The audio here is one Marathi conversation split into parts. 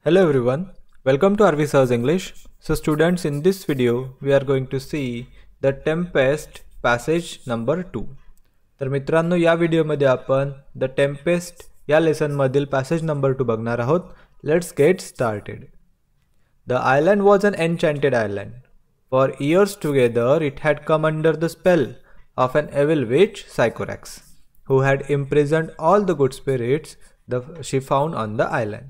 Hello everyone, welcome to RV Sir's English. So students, in this video we are going to see the Tempest passage number 2. तर मित्रांनो, या व्हिडिओमध्ये आपण द टेम्पेस्ट या लेसन मधील पॅसेज नंबर 2 बघणार आहोत. Let's get started. The island was an enchanted island. For years together it had come under the spell of an evil witch, Sycorax, who had imprisoned all the good spirits she found on the island.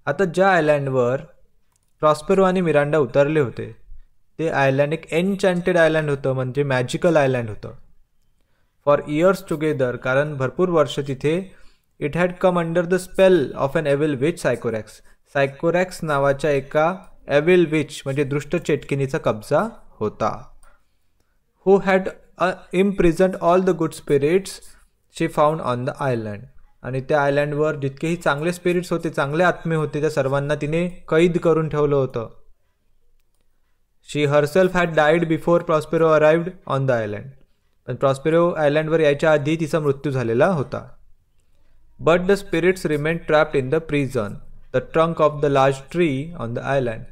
आता ज्या आयलँडवर प्रॉस्पेरो आणि मिरांडा उतरले होते ते आयलँड एक एनचॅन्टेड आयलँड होतं, म्हणजे मॅजिकल आयलँड होतं. फॉर इयर्स टुगेदर, कारण भरपूर वर्ष तिथे it had come under the spell of an evil witch, Sycorax. Sycorax नावाच्या एका एविल विच म्हणजे दुष्ट चेटकिनीचा कब्जा होता. Who had imprisoned all the good spirits she found on the island. आणि त्या आयलँडवर जितकेही चांगले स्पिरिट्स होते, चांगले आत्मे होते, त्या सर्वांना तिने कैद करून ठेवलं होतं. She herself had died before Prospero arrived on the island. पण प्रॉस्पेरो आयलँडवर यायच्या आधी तिचा मृत्यू झालेला होता. But the spirits remain trapped in the prison, the trunk of the large tree on the island.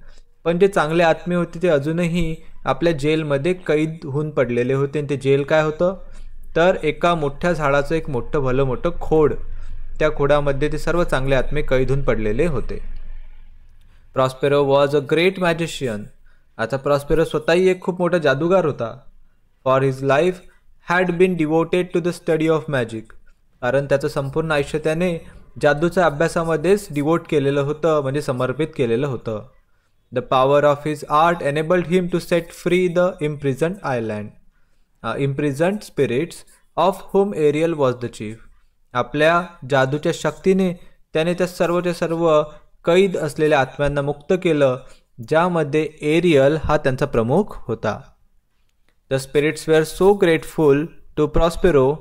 पण जे चांगले आत्मे होते ते अजूनही आपल्या जेलमध्ये कैद होऊन पडलेले होते. आणि ते जेल काय होतं तर एका मोठ्या झाडाचं एक भलं मोठं खोड. त्या खोडामध्ये ते सर्व चांगले आत्मे कैद होऊन पडलेले होते. Prospero was a great magician. आता प्रॉस्पेरो स्वतःही एक खूप मोठा जादूगार होता. For his life had been devoted to the study of magic. कारण त्याचं संपूर्ण आयुष्य त्याने जादूच्या अभ्यासामध्येच डिवोट केलेलं होतं, म्हणजे समर्पित केलेलं होतं. The power of his art enabled him to set free the imprisoned spirits of whom Ariel was the chief. आपल्या जादूच्या शक्तीने त्याने त्या सर्वच्या सर्व कैद असलेल्या आत्म्यांना मुक्त केलं, ज्यामध्ये एरियल हा त्यांचा प्रमुख होता. The spirits were so grateful to Prospero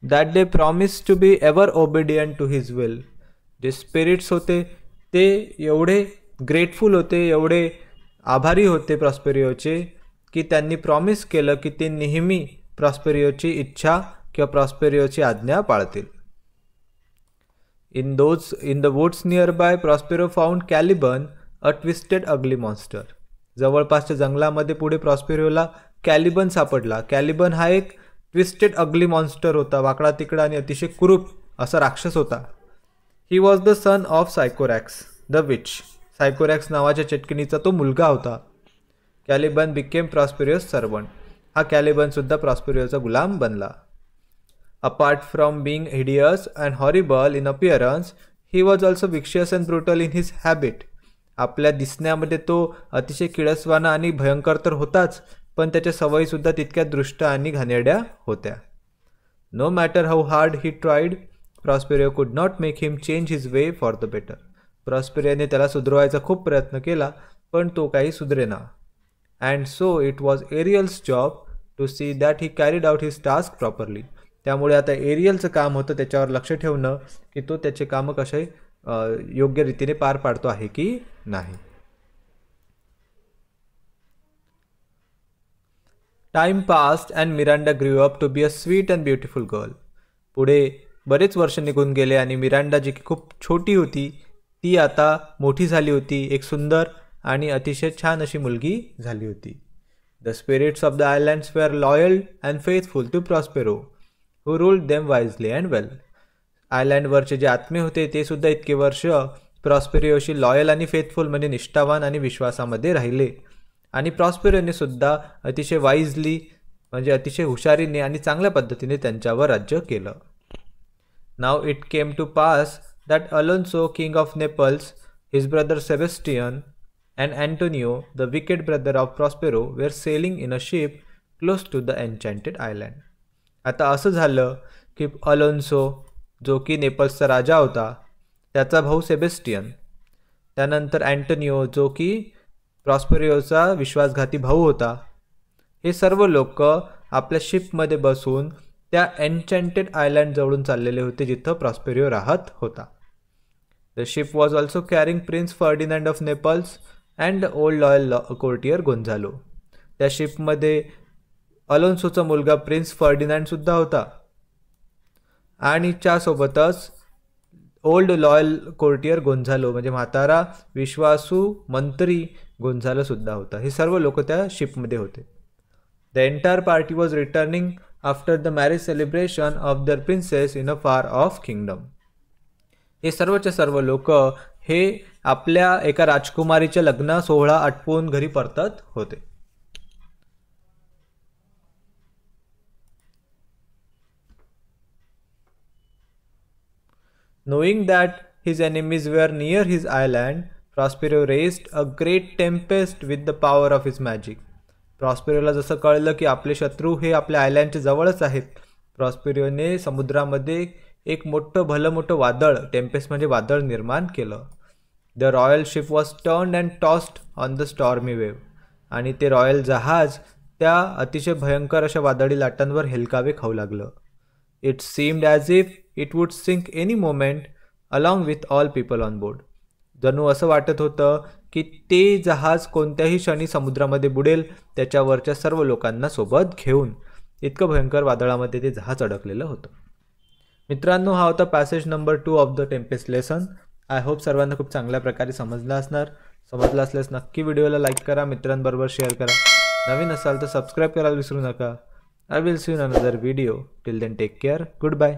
that they promise to be ever obedient to his will. जे स्पिरिट्स होते ते एवढे ग्रेटफुल होते, एवढे आभारी होते प्रॉस्पेरियोचे, की त्यांनी प्रॉमिस केलं की ते नेहमी प्रॉस्पेरियोची इच्छा किंवा प्रॉस्पेरियोची आज्ञा पाळतील. In the woods nearby, Prospero found Caliban, a twisted ugly monster. जवळपासच्या जंगलामध्ये पुढे प्रॉस्पेरोला कॅलिबन सापडला. कॅलिबन हा एक ट्विस्टेड अगली मॉन्स्टर होता, वाकडा तिकडा आणि अतिशय कुरूप असा राक्षस होता. He was the son of Sycorax the witch. Sycorax नावाच्या चेटकिनीचा तो मुलगा होता. Caliban became Prospero's servant. हा कॅलिबन सुद्धा प्रॉस्पेरियोचा गुलाम बनला. Apart from being hideous and horrible in appearance, he was also vicious and brutal in his habit. आपल्या दिसण्यामध्ये तो अतिशय किळसवाना आणि भयंकर तर होताच, पण त्याच्या सवयीसुद्धा तितक्या दृष्ट आणि घाणेरड्या होत्या. No matter how hard he tried, Prospero could not make him change his way for the better. प्रॉस्पेरियोने त्याला सुधरवायचा खूप प्रयत्न केला, पण तो काही सुधरेना. And so it was Ariel's job to see that he carried out his task properly. त्यामुळे आता एरियलचं काम होतं त्याच्यावर लक्ष ठेवणं की तो त्याचे कामं कसे योग्य रीतीने पार पाडतो आहे की नाही. Time passed and Miranda grew up to be a sweet and beautiful girl. पुढे बरेच वर्ष निघून गेले आणि मिरांडा जी की खूप छोटी होती ती आता मोठी झाली होती, एक सुंदर आणि अतिशय छान अशी मुलगी झाली होती. The spirits of the islands were loyal and faithful to Prospero, who ruled them wisely and well. आयलँडवरचे जे आत्मे होते ते सुद्धा इतके वर्ष प्रॉस्पेरियोशी लॉयल आणि फेथफुल म्हणजे निष्ठावान आणि विश्वासामध्ये राहिले. आणि प्रॉस्पेरियोने सुद्धा अतिशय वाईजली म्हणजे अतिशय हुशारीने आणि चांगल्या पद्धतीने त्यांच्यावर राज्य केलं. Now it came to pass that Alonso king of Naples, his brother Sebastian and Antonio the wicked brother of Prospero were sailing in a ship close to the enchanted island. आता असं झालं की अलोन्सो जो की नेपल्सचा राजा होता, त्याचा भाऊ सेबेस्टियन, त्यानंतर अँटोनियो जो की प्रॉस्पेरियोचा विश्वासघाती भाऊ होता, हे सर्व लोक आपल्या शिपमध्ये बसून त्या एन्चॅन्टेड आयलँड जवळून चाललेले होते जिथं प्रॉस्पेरियो राहत होता. The ship was also carrying prince Ferdinand of Naples and old loyal courtier Gonzalo. त्या शिपमध्ये अलोन्सोचा मुलगा प्रिन्स फर्डिनांड सुद्धा होता आणि त्यासोबतच ओल्ड लॉयल कोर्टियर गोंझालो म्हणजे म्हातारा विश्वासू मंत्री गोंझालो सुद्धा होता. हे सर्व लोक त्या शिपमध्ये होते. The entire party was returning after the marriage celebration of दर प्रिन्सेस इन अ फार ऑफ किंगडम. हे सर्वचे सर्व लोक हे आपल्या एका राजकुमारीच्या लग्न सोहळा आटपून घरी परतत होते. Knowing that his enemies were near his island, Prospero raised a great tempest with the power of his magic. प्रॉस्पेरोला जसं कळलं की आपले शत्रू हे आपल्या आयलँडच्या जवळच आहेत, प्रॉस्पेरोने समुद्रामध्ये एक भलं मोठं वादळ, टेम्पेस्ट म्हणजे वादळ निर्माण केलं. The royal ship was turned and tossed on the stormy wave. आणि ते रॉयल जहाज त्या अतिशय भयंकर अशा वादळी लाटांवर हेलकावे खाऊ लागलं. It seemed as if it would sink any moment along with all people on board. जणू असं वाटत होतं की ते जहाज कोणत्याही क्षणी समुद्रामध्ये बुडेल, त्याच्यावरच्या सर्व लोकांना सोबत घेऊन. इतकं भयंकर वादळामध्ये ते जहाज अडकलेलं होतं. मित्रांनो, हा होता passage number 2 of the Tempest lesson. I hope सर्वांना खूप चांगल्या प्रकारे समजलं असणार. समजलं असल्यास नक्की व्हिडिओला लाईक करा, मित्रांबरोबर शेअर करा. नवीन असाल तर सबस्क्राईब करायला विसरू नका. I will see you in another video. Till then, take care. Goodbye.